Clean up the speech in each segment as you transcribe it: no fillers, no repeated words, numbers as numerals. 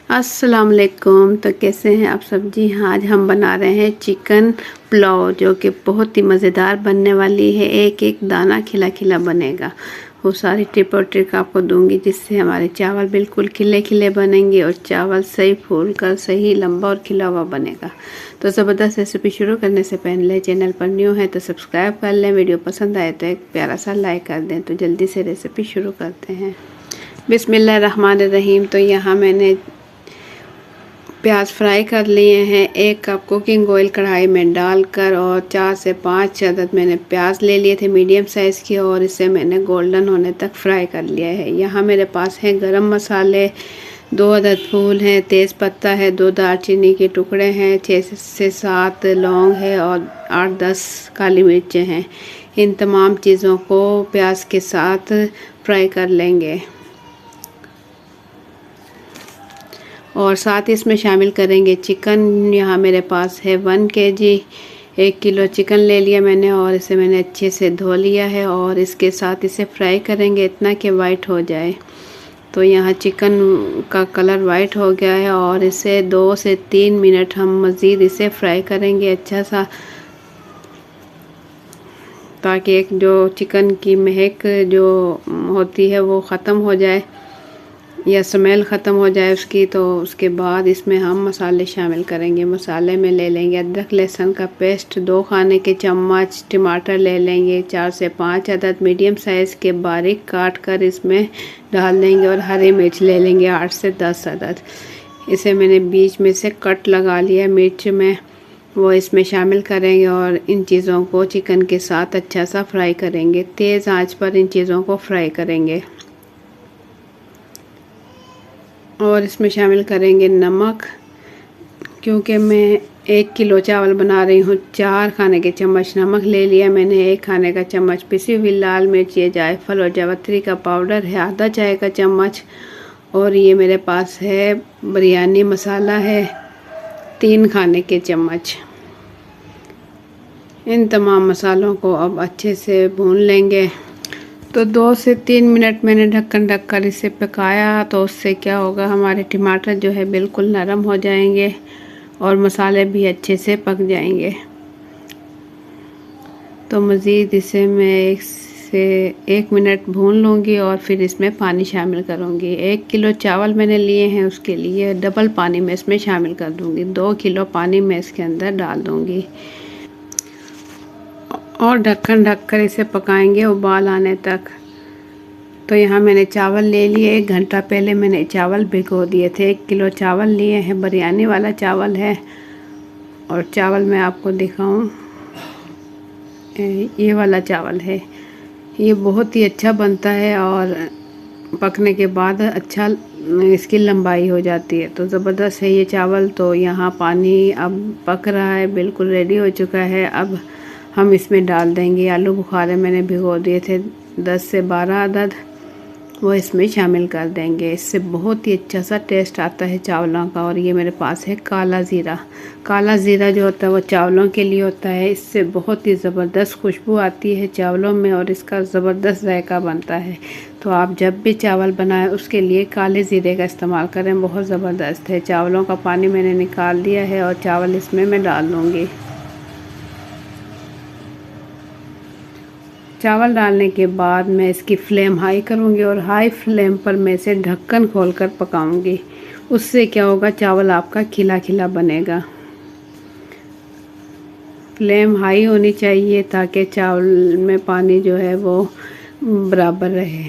अस्सलाम वालेकुम। तो कैसे हैं आप सब? जी हाँ, आज हम बना रहे हैं चिकन पुलाव, जो कि बहुत ही मज़ेदार बनने वाली है। एक एक दाना खिला खिला बनेगा। वो सारी टिप और ट्रिक आपको दूंगी, जिससे हमारे चावल बिल्कुल खिले खिले बनेंगे और चावल सही फूल कर सही लंबा और खिला हुआ बनेगा। तो ज़बरदस्त रेसिपी शुरू करने से पहले चैनल पर न्यू है तो सब्सक्राइब कर लें। वीडियो पसंद आए तो एक प्यारा सा लाइक कर दें। तो जल्दी से रेसिपी शुरू करते हैं। बिस्मिल्लाहिर्रहमानिर्रहीम। तो यहाँ मैंने प्याज फ्राई कर लिए हैं। 1 कप कुकिंग ऑयल कढ़ाई में डालकर और 4 से 5 अदद मैंने प्याज ले लिए थे मीडियम साइज़ के, और इसे मैंने गोल्डन होने तक फ्राई कर लिया है। यहाँ मेरे पास है गरम मसाले, 2 अदद फूल हैं, तेज़ पत्ता है, 2 दालचीनी के टुकड़े हैं, 6 से 7 लौंग है और 8-10 काली मिर्चें हैं। इन तमाम चीज़ों को प्याज के साथ फ्राई कर लेंगे और साथ इसमें शामिल करेंगे चिकन। यहाँ मेरे पास है 1 kg, 1 किलो चिकन ले लिया मैंने और इसे मैंने अच्छे से धो लिया है और इसके साथ इसे फ्राई करेंगे इतना कि वाइट हो जाए। तो यहाँ चिकन का कलर वाइट हो गया है और इसे 2 से 3 मिनट हम मज़ीद इसे फ्राई करेंगे अच्छा सा, ताकि एक जो चिकन की महक जो होती है वो ख़त्म हो जाए या स्मेल ख़त्म हो जाए उसकी। तो उसके बाद इसमें हम मसाले शामिल करेंगे। मसाले में ले लेंगे अदरक लहसुन का पेस्ट 2 खाने के चम्मच, टमाटर ले लेंगे 4 से 5 अदद मीडियम साइज़ के बारीक काट कर इसमें डाल देंगे, और हरी मिर्च ले लेंगे 8 से 10 अदद। इसे मैंने बीच में से कट लगा लिया मिर्च में, वो इसमें शामिल करेंगे और इन चीज़ों को चिकन के साथ अच्छा सा फ्राई करेंगे। तेज़ आंच पर इन चीज़ों को फ्राई करेंगे और इसमें शामिल करेंगे नमक। क्योंकि मैं 1 किलो चावल बना रही हूँ, 4 खाने के चम्मच नमक ले लिया मैंने। 1 खाने का चम्मच पिसी हुई लाल मिर्च, ये जायफल और जावित्री का पाउडर है आधा चाय का चम्मच, और ये मेरे पास है बिरयानी मसाला है 3 खाने के चम्मच। इन तमाम मसालों को अब अच्छे से भून लेंगे। तो 2 से 3 मिनट मैंने ढक्कन ढककर इसे पकाया। तो उससे क्या होगा, हमारे टमाटर जो है बिल्कुल नरम हो जाएंगे और मसाले भी अच्छे से पक जाएंगे। तो मज़ीद इसे मैं 1 से 1 मिनट भून लूँगी और फिर इसमें पानी शामिल करूँगी। 1 किलो चावल मैंने लिए हैं, उसके लिए डबल पानी मैं इसमें शामिल कर दूँगी। 2 किलो पानी मैं इसके अंदर डाल दूँगी और ढक्कन ढककर इसे पकाएंगे उबाल आने तक। तो यहाँ मैंने चावल ले लिए। 1 घंटा पहले मैंने चावल भिगो दिए थे। 1 किलो चावल लिए हैं, बिरयानी वाला चावल है। और चावल मैं आपको दिखाऊं, ये वाला चावल है। ये बहुत ही अच्छा बनता है और पकने के बाद अच्छा इसकी लंबाई हो जाती है। तो ज़बरदस्त है ये चावल। तो यहाँ पानी अब पक रहा है, बिल्कुल रेडी हो चुका है। अब हम इसमें डाल देंगे आलू बुखारे, मैंने भिगो दिए थे 10 से 12 अदद, वो इसमें शामिल कर देंगे। इससे बहुत ही अच्छा सा टेस्ट आता है चावलों का। और ये मेरे पास है काला ज़ीरा। काला ज़ीरा जो होता है वो चावलों के लिए होता है। इससे बहुत ही ज़बरदस्त खुशबू आती है चावलों में और इसका ज़बरदस्त जायका बनता है। तो आप जब भी चावल बनाएं उसके लिए काले ज़ीरे का इस्तेमाल करें, बहुत ज़बरदस्त है। चावलों का पानी मैंने निकाल दिया है और चावल इसमें मैं डाल दूँगी। चावल डालने के बाद मैं इसकी फ्लेम हाई करूंगी और हाई फ्लेम पर मैं इसे ढक्कन खोलकर पकाऊंगी। उससे क्या होगा, चावल आपका खिला खिला बनेगा। फ्लेम हाई होनी चाहिए ताकि चावल में पानी जो है वो बराबर रहे।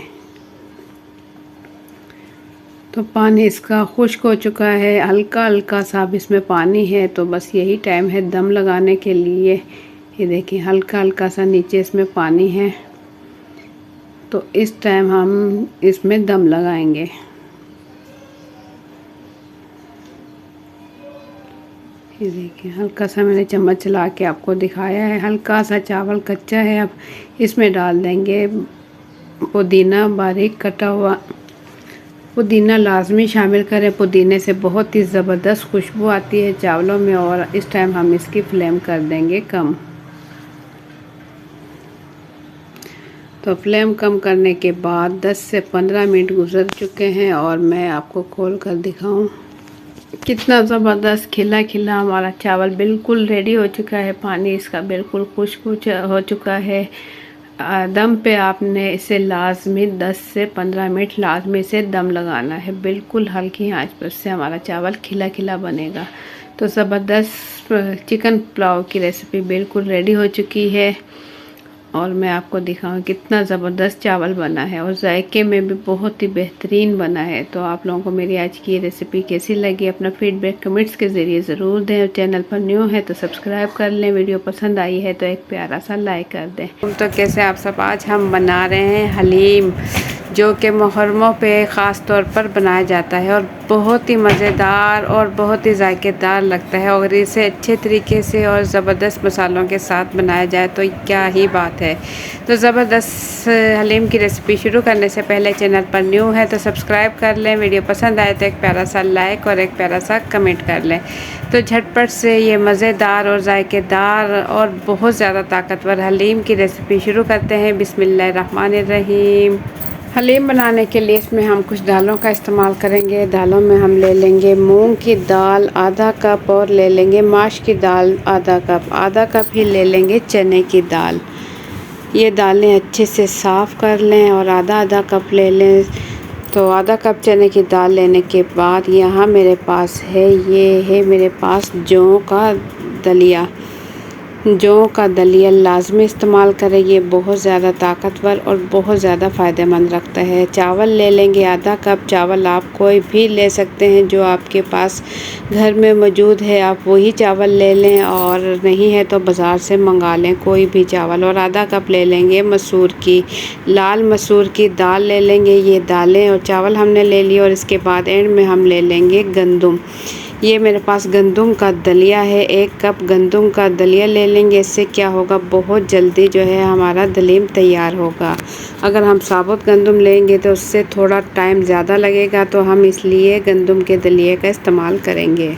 तो पानी इसका खुश्क हो चुका है, हल्का हल्का सा अब इसमें पानी है। तो बस यही टाइम है दम लगाने के लिए। ये देखिए हल्का हल्का सा नीचे इसमें पानी है। तो इस टाइम हम इसमें दम लगाएंगे। ये देखिए हल्का सा मैंने चम्मच चला के आपको दिखाया है। हल्का सा चावल कच्चा है। अब इसमें डाल देंगे पुदीना, बारीक कटा हुआ पुदीना लाजमी शामिल करें। पुदीने से बहुत ही ज़बरदस्त खुशबू आती है चावलों में। और इस टाइम हम इसकी फ्लेम कर देंगे कम। तो फ्लेम कम करने के बाद 10 से 15 मिनट गुजर चुके हैं और मैं आपको खोल कर दिखाऊं। कितना ज़बरदस्त खिला खिला हमारा चावल बिल्कुल रेडी हो चुका है। पानी इसका बिल्कुल कुछ हो चुका है। दम पे आपने इसे लाजमी 10 से 15 मिनट लाजमी से दम लगाना है। बिल्कुल हल्की आंच पर से हमारा चावल खिला खिला बनेगा। तो ज़बरदस्त चिकन पुलाव की रेसिपी बिल्कुल रेडी हो चुकी है और मैं आपको दिखाऊं कितना ज़बरदस्त चावल बना है और जायके में भी बहुत ही बेहतरीन बना है। तो आप लोगों को मेरी आज की ये रेसिपी कैसी लगी अपना फीडबैक कमेंट्स के ज़रिए ज़रूर दें। और चैनल पर न्यू है तो सब्सक्राइब कर लें। वीडियो पसंद आई है तो एक प्यारा सा लाइक कर दें। तो कैसे आप सब, आज हम बना रहे हैं हलीम, जो कि मुहर्रमों पे ख़ास तौर पर बनाया जाता है और बहुत ही मज़ेदार और बहुत ही जायकेदार लगता है। और इसे अच्छे तरीके से और ज़बरदस्त मसालों के साथ बनाया जाए तो क्या ही बात है। तो ज़बरदस्त हलीम की रेसिपी शुरू करने से पहले चैनल पर न्यू है तो सब्सक्राइब कर लें। वीडियो पसंद आए तो एक प्यारा सा लाइक और एक प्यारा सा कमेंट कर लें। तो झटपट से ये मज़ेदार और जायकेदार और बहुत ज़्यादा ताकतवर हलीम की रेसिपी शुरू करते हैं। बिस्मिल्लाहिर्रहमानिर्रहीम। हलीम बनाने के लिए इसमें हम कुछ दालों का इस्तेमाल करेंगे। दालों में हम ले लेंगे मूंग की दाल आधा कप और ले लेंगे माश की दाल आधा कप ही ले लेंगे चने की दाल। ये दालें अच्छे से साफ़ कर लें और आधा कप ले लें। तो आधा कप चने की दाल लेने के बाद यहाँ मेरे पास है, ये है मेरे पास जौ का दलिया। जौ का दलिया लाजमी इस्तेमाल करें, ये बहुत ज़्यादा ताकतवर और बहुत ज़्यादा फ़ायदेमंद रखता है। चावल ले लेंगे आधा कप। चावल आप कोई भी ले सकते हैं जो आपके पास घर में मौजूद है, आप वही चावल ले लें, और नहीं है तो बाज़ार से मंगा लें कोई भी चावल। और आधा कप ले लेंगे मसूर की, लाल मसूर की दाल ले लेंगे। ये दालें और चावल हमने ले लिए। और इसके बाद एंड में हम ले लेंगे गंदम। ये मेरे पास गंदम का दलिया है, 1 कप गंदम का दलिया ले लेंगे। इससे क्या होगा, बहुत जल्दी जो है हमारा दलीम तैयार होगा। अगर हम साबुत गंदम लेंगे तो उससे थोड़ा टाइम ज़्यादा लगेगा, तो हम इसलिए गंदम के दलिए का इस्तेमाल करेंगे।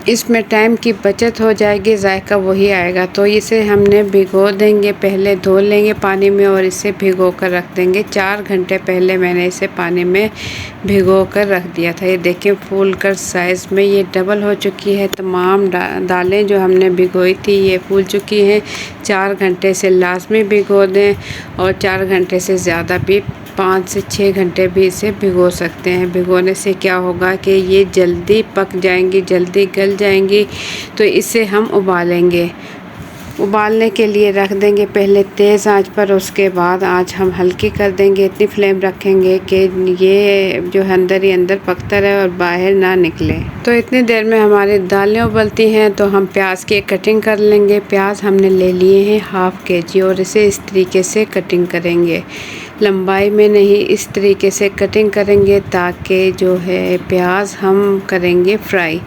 इसमें टाइम की बचत हो जाएगी, जायका वही आएगा। तो इसे हमने भिगो देंगे, पहले धो लेंगे पानी में और इसे भिगो कर रख देंगे। 4 घंटे पहले मैंने इसे पानी में भिगो कर रख दिया था। ये देखें फूल कर साइज़ में ये डबल हो चुकी है। तमाम दालें जो हमने भिगोई थी ये फूल चुकी हैं। 4 घंटे से लाजमी भिगो दें और 4 घंटे से ज़्यादा भी 5 से 6 घंटे भी इसे भिगो सकते हैं। भिगोने से क्या होगा कि ये जल्दी पक जाएंगी, जल्दी गल जाएंगी। तो इसे हम उबालेंगे। उबालने के लिए रख देंगे पहले तेज़ आंच पर, उसके बाद आंच हम हल्की कर देंगे। इतनी फ्लेम रखेंगे कि ये जो है अंदर ही अंदर पकता रहे और बाहर ना निकले। तो इतनी देर में हमारी दालें उबलती हैं तो हम प्याज की कटिंग कर लेंगे। प्याज हमने ले लिए हैं ½ kg और इसे इस तरीके से कटिंग करेंगे, लंबाई में नहीं, इस तरीके से कटिंग करेंगे ताकि जो है प्याज हम करेंगे फ्राई।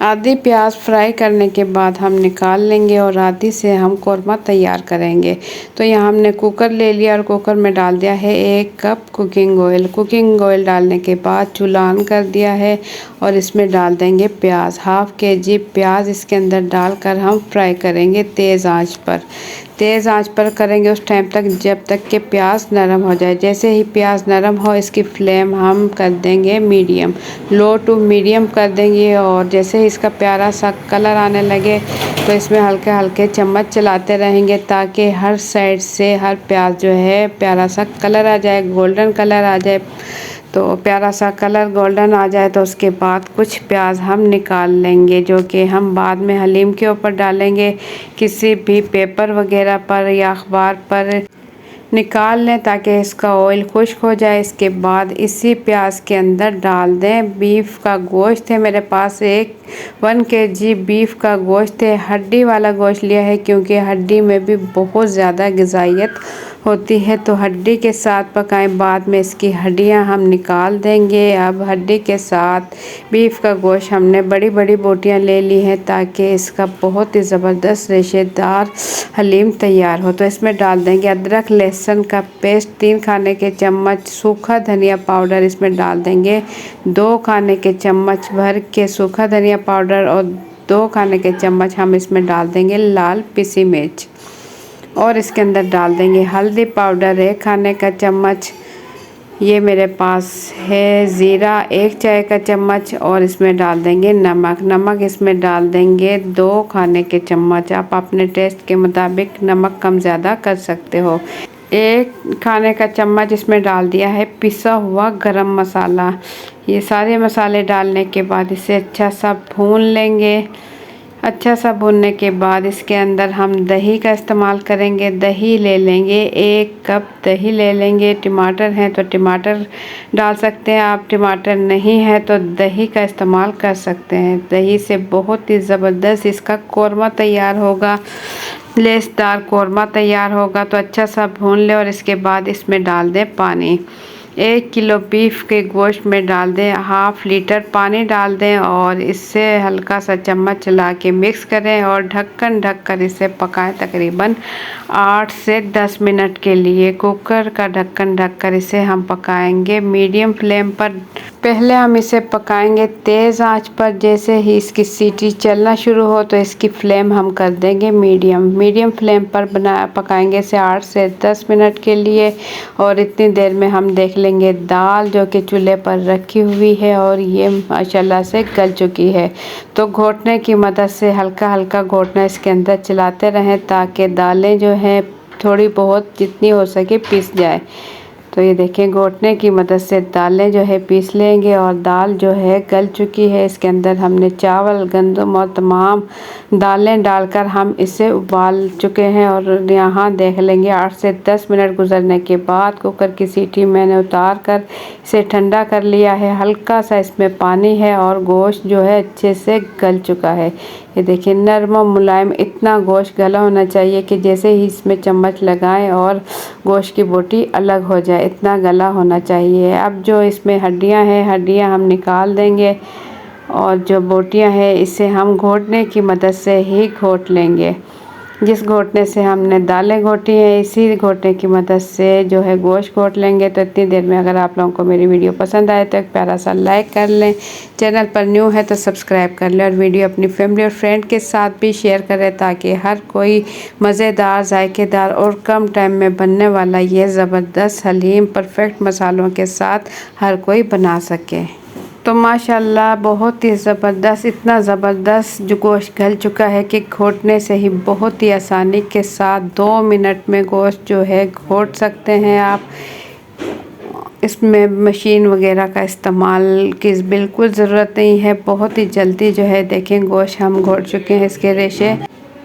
आधी प्याज फ्राई करने के बाद हम निकाल लेंगे और आधी से हम कौरमा तैयार करेंगे। तो यहाँ हमने कुकर ले लिया और कुकर में डाल दिया है 1 cup cooking oil. Cooking oil डालने के बाद चूल्हा ऑन कर दिया है और इसमें डाल देंगे प्याज। ½ kg प्याज इसके अंदर डालकर हम फ्राई करेंगे तेज़ आंच पर। तेज़ आंच पर करेंगे उस टाइम तक जब तक कि प्याज नरम हो जाए। जैसे ही प्याज नरम हो इसकी फ्लेम हम कर देंगे मीडियम, लो टू मीडियम कर देंगे। और जैसे ही इसका प्यारा सा कलर आने लगे तो इसमें हल्के हल्के चम्मच चलाते रहेंगे ताकि हर साइड से हर प्याज जो है प्यारा सा कलर आ जाए, गोल्डन कलर आ जाए। तो प्यारा सा कलर गोल्डन आ जाए तो उसके बाद कुछ प्याज हम निकाल लेंगे, जो कि हम बाद में हलीम के ऊपर डालेंगे। किसी भी पेपर वगैरह पर या अखबार पर निकाल लें ताकि इसका ऑयल खुश्क हो जाए। इसके बाद इसी प्याज के अंदर डाल दें बीफ का गोश्त है मेरे पास 1 kg बीफ का गोश्त है। हड्डी वाला गोश्त लिया है क्योंकि हड्डी में भी बहुत ज़्यादा ग़िज़ाइयत होती है, तो हड्डी के साथ पकाएं। बाद में इसकी हड्डियां हम निकाल देंगे। अब हड्डी के साथ बीफ का गोश्त हमने बड़ी बड़ी बोटियां ले ली हैं ताकि इसका बहुत ही ज़बरदस्त रेशेदार हलीम तैयार हो। तो इसमें डाल देंगे अदरक लहसुन का पेस्ट 3 खाने के चम्मच, सूखा धनिया पाउडर इसमें डाल देंगे 2 खाने के चम्मच भर के सूखा धनिया पाउडर, और 2 खाने के चम्मच हम इसमें डाल देंगे लाल पिसी मिर्च। और इसके अंदर डाल देंगे हल्दी पाउडर 1 खाने का चम्मच, ये मेरे पास है ज़ीरा 1 चाय का चम्मच और इसमें डाल देंगे नमक। नमक इसमें डाल देंगे 2 खाने के चम्मच। आप अपने टेस्ट के मुताबिक नमक कम ज़्यादा कर सकते हो। 1 खाने का चम्मच इसमें डाल दिया है पिसा हुआ गरम मसाला। ये सारे मसाले डालने के बाद इसे अच्छा सा भून लेंगे। अच्छा सा भूनने के बाद इसके अंदर हम दही का इस्तेमाल करेंगे। दही ले लेंगे, 1 कप दही ले लेंगे। टमाटर हैं तो टमाटर डाल सकते हैं आप, टमाटर नहीं है तो दही का इस्तेमाल कर सकते हैं। दही से बहुत ही ज़बरदस्त इसका कोरमा तैयार होगा, लेसदार कोरमा तैयार होगा। तो अच्छा सा भून ले और इसके बाद इसमें डाल दें पानी। 1 किलो बीफ के गोश्त में डाल दें 1/2 लीटर पानी डाल दें और इससे हल्का सा चम्मच चला के मिक्स करें और ढक्कन ढककर इसे पकाएं तकरीबन 8 से 10 मिनट के लिए। कुकर का ढक्कन ढककर इसे हम पकाएंगे मीडियम फ्लेम पर। पहले हम इसे पकाएंगे तेज़ आंच पर। जैसे ही इसकी सीटी चलना शुरू हो तो इसकी फ्लेम हम कर देंगे मीडियम फ्लेम पर पकाएंगे इसे 8 से 10 मिनट के लिए। और इतनी देर में हम देख लेंगे दाल जो कि चूल्हे पर रखी हुई है और ये माशाल्लाह से गल चुकी है। तो घोटने की मदद से हल्का हल्का घोटना इसके अंदर चलाते रहें ताकि दालें जो हैं थोड़ी बहुत जितनी हो सके पीस जाए। तो ये देखें घोटने की मदद से दालें जो है पीस लेंगे और दाल जो है गल चुकी है। इसके अंदर हमने चावल, गंदम और तमाम दालें डालकर हम इसे उबाल चुके हैं। और यहाँ देख लेंगे 8 से 10 मिनट गुजरने के बाद कुकर की सीटी मैंने उतार कर इसे ठंडा कर लिया है। हल्का सा इसमें पानी है और गोश्त जो है अच्छे से गल चुका है। ये देखिए नरम और मुलायम इतना गोश्त गला होना चाहिए कि जैसे ही इसमें चम्मच लगाएं और गोश्त की बोटी अलग हो जाए, इतना गला होना चाहिए। अब जो इसमें हड्डियां हैं, हड्डियां हम निकाल देंगे और जो बोटियां हैं इसे हम घोटने की मदद से ही घोट लेंगे। जिस घोटने से हमने दालें घोटी हैं इसी घोटने की मदद से जो है गोश्त घोट लेंगे। तो इतनी देर में अगर आप लोगों को मेरी वीडियो पसंद आए तो एक प्यारा सा लाइक कर लें, चैनल पर न्यू है तो सब्सक्राइब कर लें और वीडियो अपनी फैमिली और फ्रेंड के साथ भी शेयर करें ताकि हर कोई मज़ेदार, जायकेदार और कम टाइम में बनने वाला ये ज़बरदस्त हलीम परफेक्ट मसालों के साथ हर कोई बना सके। तो माशाल्लाह बहुत ही ज़बरदस्त, इतना ज़बरदस्त जो गोश्त गल चुका है कि घोटने से ही बहुत ही आसानी के साथ 2 मिनट में गोश्त जो है घोट सकते हैं आप। इसमें मशीन वगैरह का इस्तेमाल की बिल्कुल ज़रूरत नहीं है। बहुत ही जल्दी जो है देखें गोश्त हम घोट चुके हैं,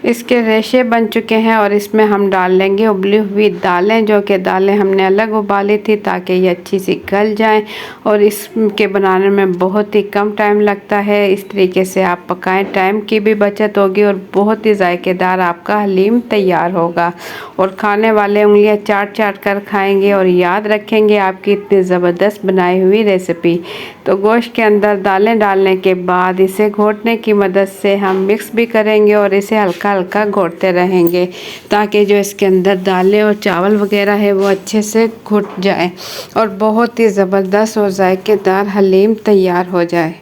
इसके रेशे बन चुके हैं। और इसमें हम डाल लेंगे उबली हुई दालें, जो कि दालें हमने अलग उबाली थी ताकि ये अच्छी सी गल जाएं और इसके बनाने में बहुत ही कम टाइम लगता है। इस तरीके से आप पकाएं, टाइम की भी बचत होगी और बहुत ही जायकेदार आपका हलीम तैयार होगा और खाने वाले उंगलियां चाट चाट कर खाएंगे और याद रखेंगे आपकी इतनी ज़बरदस्त बनाई हुई रेसिपी। तो गोश्त के अंदर दालें डालने के बाद इसे घोटने की मदद से हम मिक्स भी करेंगे और इसे हल्का हल्का घोटते रहेंगे ताकि जो इसके अंदर दालें और चावल वगैरह है वो अच्छे से घुट जाए और बहुत ही ज़बरदस्त और जायकेदार हलीम तैयार हो जाए।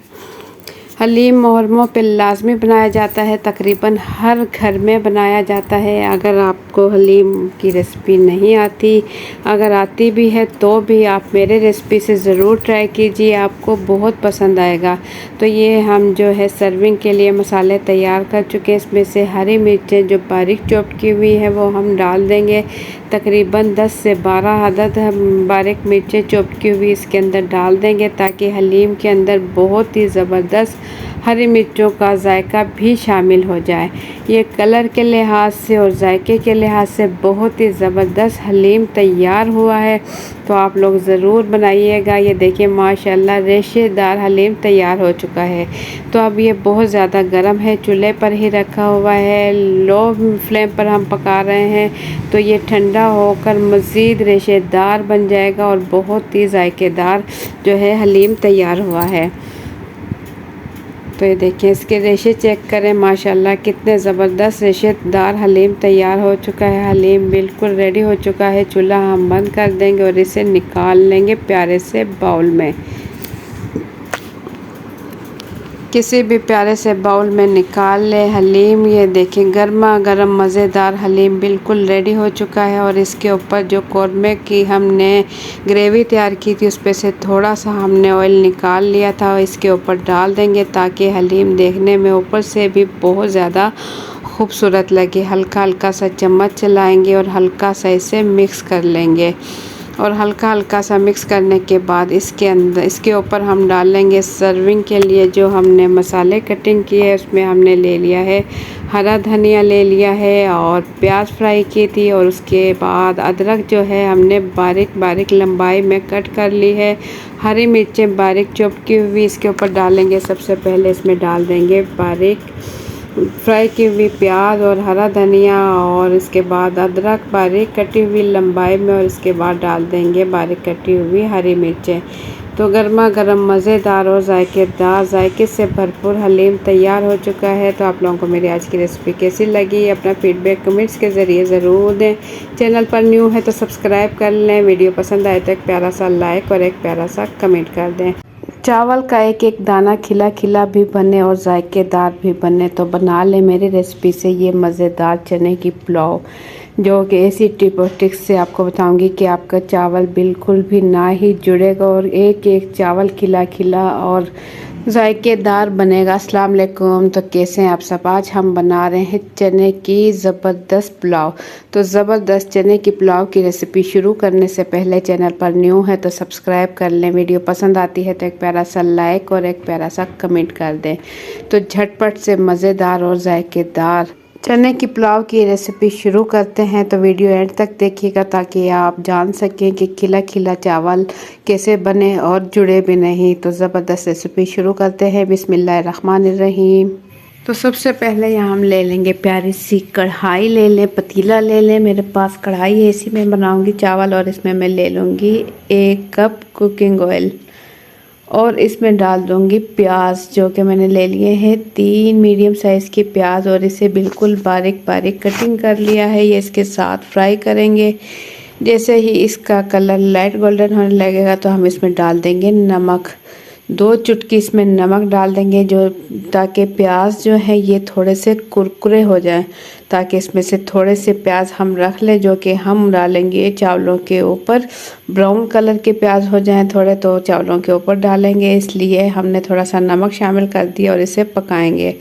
हलीम मुहर्रमों पे लाजमी बनाया जाता है, तकरीबन हर घर में बनाया जाता है। अगर आपको हलीम की रेसिपी नहीं आती, अगर आती भी है तो भी आप मेरे रेसिपी से ज़रूर ट्राई कीजिए, आपको बहुत पसंद आएगा। तो ये हम जो है सर्विंग के लिए मसाले तैयार कर चुके हैं। इसमें से हरी मिर्चें जो बारीक चॉप की हुई है वो हम डाल देंगे, तकरीबन 10 से 12 अदद हम बारीक मिर्चें चॉप की हुई इसके अंदर डाल देंगे ताकि हलीम के अंदर बहुत ही ज़बरदस्त हरी मिर्चों का जायका भी शामिल हो जाए। ये कलर के लिहाज से और जायके के लिहाज से बहुत ही ज़बरदस्त हलीम तैयार हुआ है। तो आप लोग ज़रूर बनाइएगा। ये देखिए माशाल्लाह रेशेदार हलीम तैयार हो चुका है। तो अब ये बहुत ज़्यादा गर्म है, चूल्हे पर ही रखा हुआ है, लो फ्लेम पर हम पका रहे हैं। तो ये ठंडा होकर मज़ीद रेशेदार बन जाएगा और बहुत ही जायकेदार जो है हलीम तैयार हुआ है। तो ये देखिए इसके रेशे चेक करें, माशाल्लाह कितने ज़बरदस्त रेशेदार हलीम तैयार हो चुका है। हलीम बिल्कुल रेडी हो चुका है। चूल्हा हम बंद कर देंगे और इसे निकाल लेंगे प्यारे से बाउल में। किसी भी प्यारे से बाउल में निकाल ले हलीम। ये देखें गर्मा गर्म मज़ेदार हलीम बिल्कुल रेडी हो चुका है। और इसके ऊपर जो कौरमे की हमने ग्रेवी तैयार की थी उस पर से थोड़ा सा हमने ऑयल निकाल लिया था, इसके ऊपर डाल देंगे ताकि हलीम देखने में ऊपर से भी बहुत ज़्यादा खूबसूरत लगे। हल्का हल्का सा चम्मच चलाएंगे और हल्का सा इसे मिक्स कर लेंगे। और हल्का हल्का सा मिक्स करने के बाद इसके ऊपर हम डाल लेंगे सर्विंग के लिए जो हमने मसाले कटिंग किए है। उसमें हमने ले लिया है हरा धनिया ले लिया है और प्याज फ्राई की थी। और उसके बाद अदरक जो है हमने बारीक बारीक लंबाई में कट कर ली है। हरी मिर्चें बारीक चॉप की हुई इसके ऊपर डालेंगे। सबसे पहले इसमें डाल देंगे बारीक फ्राई की हुई प्याज और हरा धनिया और इसके बाद अदरक बारीक कटी हुई लंबाई में और इसके बाद डाल देंगे बारीक कटी हुई हरी मिर्चें। तो गर्मा गर्म मज़ेदार और जायके से भरपूर हलीम तैयार हो चुका है। तो आप लोगों को मेरी आज की रेसिपी कैसी लगी अपना फीडबैक कमेंट्स के ज़रिए ज़रूर दें। चैनल पर न्यू है तो सब्सक्राइब कर लें। वीडियो पसंद आए तो एक प्यारा सा लाइक और एक प्यारा सा कमेंट कर दें। चावल का एक एक दाना खिला खिला भी बने और जायकेदार भी बने तो बना ले मेरी रेसिपी से ये मज़ेदार चने की पुलाव, जो कि ऐसी टिप और ट्रिक्स से आपको बताऊंगी कि आपका चावल बिल्कुल भी ना ही जुड़ेगा और एक एक चावल खिला खिला और जायकेदार बनेगा। अस्सलाम वालेकुम। तो कैसे हैं आप सब? आज हम बना रहे हैं चने की ज़बरदस्त पुलाव। तो ज़बरदस्त चने की पुलाव की रेसिपी शुरू करने से पहले चैनल पर न्यू है तो सब्सक्राइब कर लें। वीडियो पसंद आती है तो एक प्यारा सा लाइक और एक प्यारा सा कमेंट कर दें। तो झटपट से मज़ेदार और जायकेदार चने की पुलाव की रेसिपी शुरू करते हैं। तो वीडियो एंड तक देखिएगा ताकि आप जान सकें कि खिला खिला चावल कैसे बने और जुड़े भी नहीं। तो ज़बरदस्त रेसिपी शुरू करते हैं। बिस्मिल्लाहिर्रहमानिर्रहीम। तो सबसे पहले यहाँ हम ले लेंगे प्यारी सी कढ़ाई ले लें, पतीला ले लें। मेरे पास कढ़ाई है, इसी में बनाऊंगी चावल। और इसमें मैं ले लूँगी 1 कप कुकिंग ऑयल और इसमें डाल दूंगी प्याज जो कि मैंने ले लिए हैं 3 मीडियम साइज़ की प्याज और इसे बिल्कुल बारीक बारीक कटिंग कर लिया है। ये इसके साथ फ्राई करेंगे। जैसे ही इसका कलर लाइट गोल्डन होने लगेगा तो हम इसमें डाल देंगे नमक। 2 चुटकी इसमें नमक डाल देंगे जो ताकि प्याज जो है ये थोड़े से कुरकुरे हो जाएं, ताकि इसमें से थोड़े से प्याज हम रख लें जो कि हम डालेंगे चावलों के ऊपर। ब्राउन कलर के प्याज हो जाएं थोड़े तो चावलों के ऊपर डालेंगे, इसलिए हमने थोड़ा सा नमक शामिल कर दिया और इसे पकाएंगे।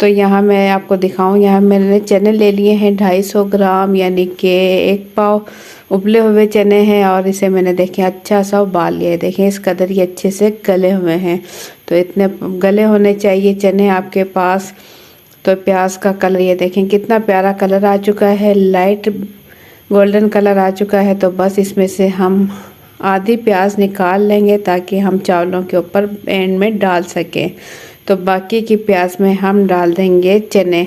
तो यहाँ मैं आपको दिखाऊं, यहाँ मैंने चने ले लिए हैं 250 ग्राम, यानी कि 1 पाव उबले हुए चने हैं। और इसे मैंने देखें अच्छा सा उबाल लिया है। देखें इस कदर ये अच्छे से गले हुए हैं। तो इतने गले होने चाहिए चने आपके पास। तो प्याज का कलर ये देखें कितना प्यारा कलर आ चुका है, लाइट गोल्डन कलर आ चुका है। तो बस इसमें से हम आधी प्याज निकाल लेंगे ताकि हम चावलों के ऊपर एंड में डाल सकें। तो बाकी की प्याज में हम डाल देंगे चने,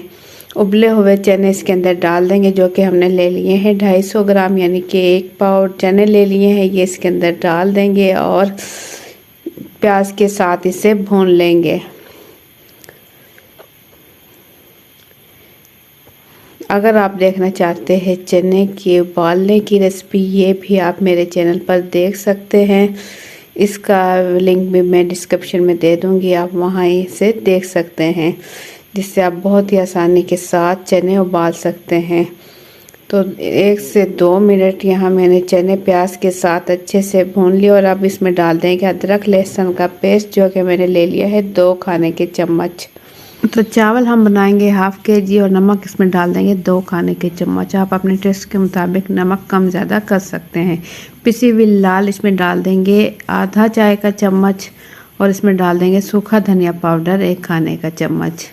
उबले हुए चने इसके अंदर डाल देंगे जो कि हमने ले लिए हैं 250 ग्राम, यानी कि 1 पाव चने ले लिए हैं। ये इसके अंदर डाल देंगे और प्याज के साथ इसे भून लेंगे। अगर आप देखना चाहते हैं चने के उबालने की रेसिपी, ये भी आप मेरे चैनल पर देख सकते हैं। इसका लिंक भी मैं डिस्क्रिप्शन में दे दूंगी, आप वहाँ से देख सकते हैं, जिससे आप बहुत ही आसानी के साथ चने उबाल सकते हैं। तो 1 से 2 मिनट यहाँ मैंने चने प्याज के साथ अच्छे से भून लिया। और अब इसमें डाल देंगे अदरक लहसुन का पेस्ट जो कि मैंने ले लिया है 2 खाने के चम्मच। तो चावल हम बनाएंगे ½ kg और नमक इसमें डाल देंगे 2 खाने के चम्मच। आप अपने टेस्ट के मुताबिक नमक कम ज़्यादा कर सकते हैं। पिसी हुई लाल इसमें डाल देंगे आधा चाय का चम्मच और इसमें डाल देंगे सूखा धनिया पाउडर 1 खाने का चम्मच।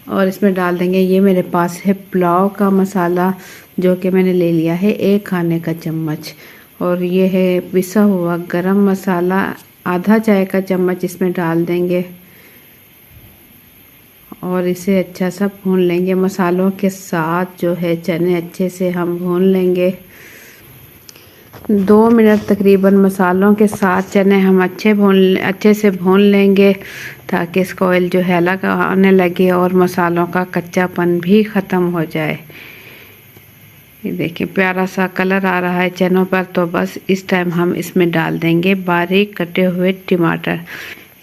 और इसमें डाल देंगे ये मेरे पास है पुलाव का मसाला जो कि मैंने ले लिया है 1 खाने का चम्मच। और ये है पिसा हुआ गरम मसाला आधा चाय का चम्मच इसमें डाल देंगे और इसे अच्छा सा भून लेंगे। मसालों के साथ जो है चने अच्छे से हम भून लेंगे। 2 मिनट तकरीबन मसालों के साथ चने हम अच्छे से भून लेंगे ताकि इसका ऑयल जो है अलग आने लगे और मसालों का कच्चापन भी ख़त्म हो जाए। ये देखिए प्यारा सा कलर आ रहा है चनों पर। तो बस इस टाइम हम इसमें डाल देंगे बारीक कटे हुए टमाटर।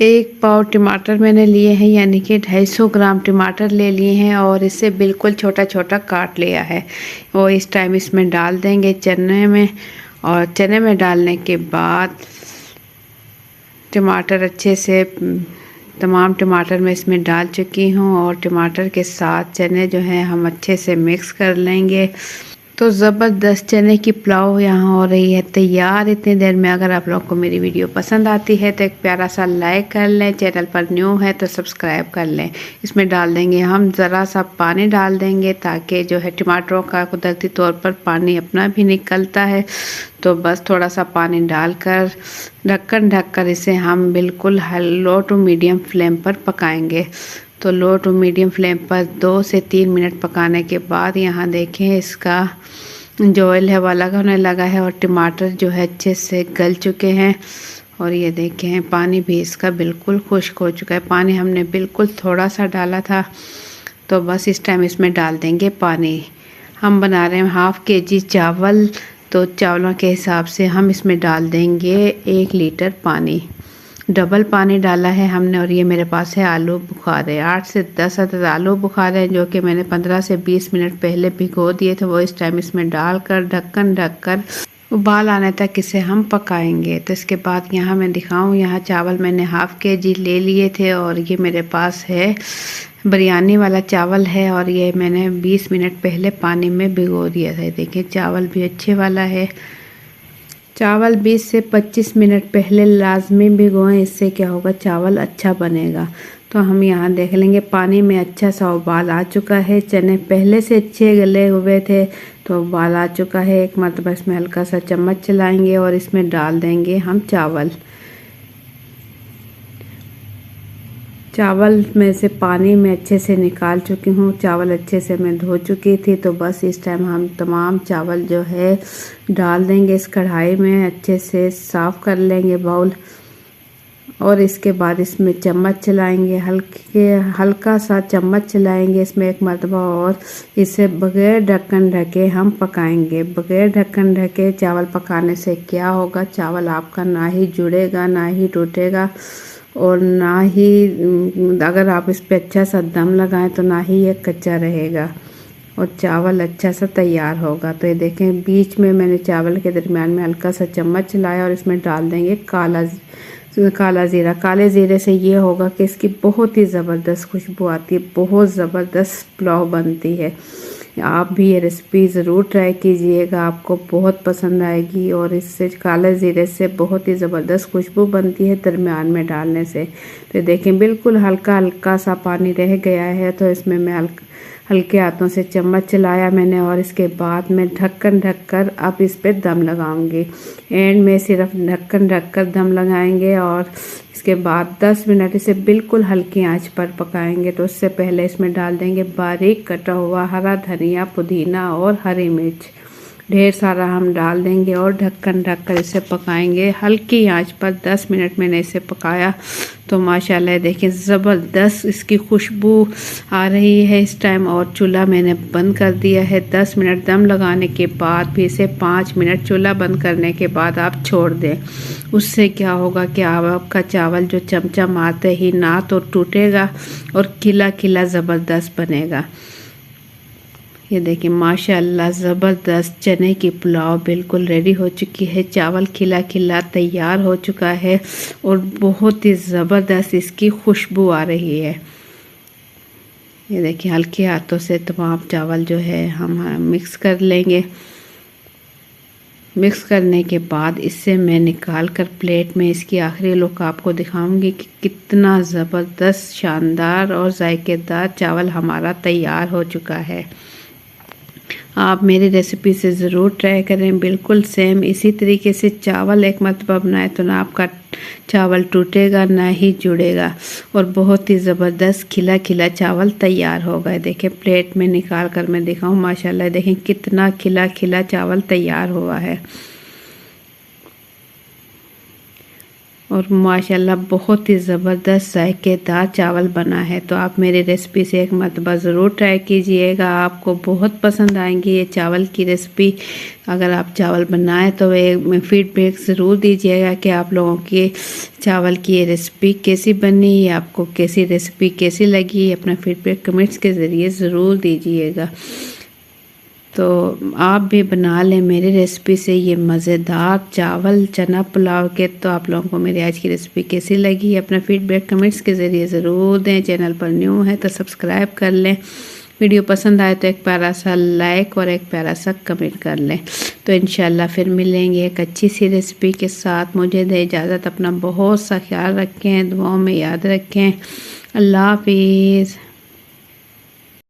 1 पाव टमाटर मैंने लिए हैं, यानी कि 250 ग्राम टमाटर ले लिए हैं और इसे बिल्कुल छोटा छोटा काट लिया है। वो इस टाइम इसमें डाल देंगे चने में, और चने में डालने के बाद टमाटर अच्छे से तमाम टमाटर मैं इसमें डाल चुकी हूँ और टमाटर के साथ चने जो हैं हम अच्छे से मिक्स कर लेंगे। तो ज़बरदस्त चने की पुलाव यहाँ हो रही है तैयार इतनी देर में। अगर आप लोग को मेरी वीडियो पसंद आती है तो एक प्यारा सा लाइक कर लें, चैनल पर न्यू है तो सब्सक्राइब कर लें। इसमें डाल देंगे हम ज़रा सा पानी डाल देंगे, ताकि जो है टमाटरों का कुदरती तौर पर पानी अपना भी निकलता है। तो बस थोड़ा सा पानी डालकर ढक्कन ढककर इसे हम बिल्कुल लो टू मीडियम फ्लेम पर पकाएंगे। तो लो टू मीडियम फ्लेम पर 2 से 3 मिनट पकाने के बाद यहाँ देखें इसका जो ऑयल है वो अलग होने लगा है और टमाटर जो है अच्छे से गल चुके हैं। और ये देखें पानी भी इसका बिल्कुल खुश्क हो चुका है। पानी हमने बिल्कुल थोड़ा सा डाला था। तो बस इस टाइम इसमें डाल देंगे पानी। हम बना रहे हैं हाफ केजी चावल, तो चावलों के हिसाब से हम इसमें डाल देंगे 1 लीटर पानी। डबल पानी डाला है हमने। और ये मेरे पास है आलू बुखारे, 8 से 10 अदद आलू बुखारे हैं, जो कि मैंने 15 से 20 मिनट पहले भिगो दिए थे। वो इस टाइम इसमें डालकर ढक्कन ढककर उबाल आने तक इसे हम पकाएंगे। तो इसके बाद यहाँ मैं दिखाऊं, यहाँ चावल मैंने हाफ केजी ले लिए थे और ये मेरे पास है बिरयानी वाला चावल है और ये मैंने 20 मिनट पहले पानी में भिगो दिया था। देखिए चावल भी अच्छे वाला है। चावल 20 से 25 मिनट पहले लाजमी भिगोएं, इससे क्या होगा चावल अच्छा बनेगा। तो हम यहाँ देख लेंगे पानी में अच्छा सा उबाल आ चुका है। चने पहले से अच्छे गले हुए थे, तो उबाल आ चुका है। एक मरतबा इसमें हल्का सा चम्मच चलाएंगे और इसमें डाल देंगे हम चावल। चावल में से पानी में अच्छे से निकाल चुकी हूँ। चावल अच्छे से मैं धो चुकी थी। तो बस इस टाइम हम तमाम चावल जो है डाल देंगे इस कढ़ाई में, अच्छे से साफ़ कर लेंगे बाउल। और इसके बाद इसमें चम्मच चलाएंगे, हल्का सा चम्मच चलाएंगे इसमें एक मरतबा और इसे बग़ैर ढक्कन ढके हम पकाएंगे। बग़ैर ढक्कन ढके चावल पकाने से क्या होगा, चावल आपका ना ही जुड़ेगा ना ही टूटेगा, और ना ही अगर आप इस पे अच्छा सा दम लगाएं तो ना ही ये कच्चा रहेगा और चावल अच्छा सा तैयार होगा। तो ये देखें बीच में मैंने चावल के दरमियान में हल्का सा चम्मच चलाया और इसमें डाल देंगे काला ज़ीरा। काले ज़ीरे से ये होगा कि इसकी बहुत ही ज़बरदस्त खुशबू आती है, बहुत ज़बरदस्त पुलाव बनती है। आप भी ये रेसिपी ज़रूर ट्राई कीजिएगा, आपको बहुत पसंद आएगी। और इससे काले ज़ीरे से बहुत ही ज़बरदस्त खुशबू बनती है दरमियान में डालने से। तो देखें बिल्कुल हल्का हल्का सा पानी रह गया है, तो इसमें मैं हल्के हाथों से चम्मच चलाया मैंने और इसके बाद मैं ढक्कन ढककर अब इस पे दम लगाऊंगी। एंड में सिर्फ ढक्कन ढककर दम लगाएंगे और इसके बाद 10 मिनट इसे बिल्कुल हल्की आंच पर पकाएंगे। तो उससे पहले इसमें डाल देंगे बारीक कटा हुआ हरा धनिया, पुदीना और हरी मिर्च, ढेर सारा हम डाल देंगे और ढक्कन ढककर इसे पकाएंगे हल्की आंच पर। 10 मिनट मैंने इसे पकाया तो माशाल्लाह देखिए ज़बरदस्त इसकी खुशबू आ रही है इस टाइम। और चूल्हा मैंने बंद कर दिया है। 10 मिनट दम लगाने के बाद भी इसे 5 मिनट चूल्हा बंद करने के बाद आप छोड़ दें। उससे क्या होगा कि आपका चावल जो चमचम आते ही ना तो टूटेगा और खिला खिला ज़बरदस्त बनेगा। ये देखिए माशाल्लाह ज़बरदस्त चने की पुलाव बिल्कुल रेडी हो चुकी है। चावल खिला खिला तैयार हो चुका है और बहुत ही ज़बरदस्त इसकी खुशबू आ रही है। ये देखिए हल्के हाथों से तमाम चावल जो है हम मिक्स कर लेंगे। मिक्स करने के बाद इससे मैं निकाल कर प्लेट में इसकी आखिरी लुक आपको दिखाऊंगी कि कितना ज़बरदस्त शानदार और जायकेदार चावल हमारा तैयार हो चुका है। आप मेरी रेसिपी से ज़रूर ट्राई करें, बिल्कुल सेम इसी तरीके से चावल एक मरतबा बनाए तो ना आपका चावल टूटेगा ना ही जुड़ेगा और बहुत ही ज़बरदस्त खिला खिला चावल तैयार होगा। देखें प्लेट में निकाल कर मैं दिखाऊं, माशाल्लाह देखें कितना खिला खिला चावल तैयार हुआ है। और माशाल्लाह बहुत ही ज़बरदस्त जायकेदार चावल बना है। तो आप मेरी रेसिपी से एक मरतबा ज़रूर ट्राई कीजिएगा, आपको बहुत पसंद आएंगी ये चावल की रेसिपी। अगर आप चावल बनाएं तो एक फीडबैक ज़रूर दीजिएगा कि आप लोगों के चावल की ये रेसिपी कैसी बनी, आपको कैसी रेसिपी कैसी लगी। अपना फीडबैक कमेंट्स के ज़रिए ज़रूर दीजिएगा। तो आप भी बना लें मेरी रेसिपी से ये मज़ेदार चावल चना पुलाव के। तो आप लोगों को मेरी आज की रेसिपी कैसी लगी अपना फीडबैक कमेंट्स के ज़रिए ज़रूर दें। चैनल पर न्यू है तो सब्सक्राइब कर लें। वीडियो पसंद आए तो एक प्यारा सा लाइक और एक प्यारा सा कमेंट कर लें। तो इंशाल्लाह फिर मिलेंगे एक अच्छी सी रेसिपी के साथ। मुझे दे इजाज़त, अपना बहुत सा ख्याल रखें, दुआओं में याद रखें। अल्लाह हाफिज़।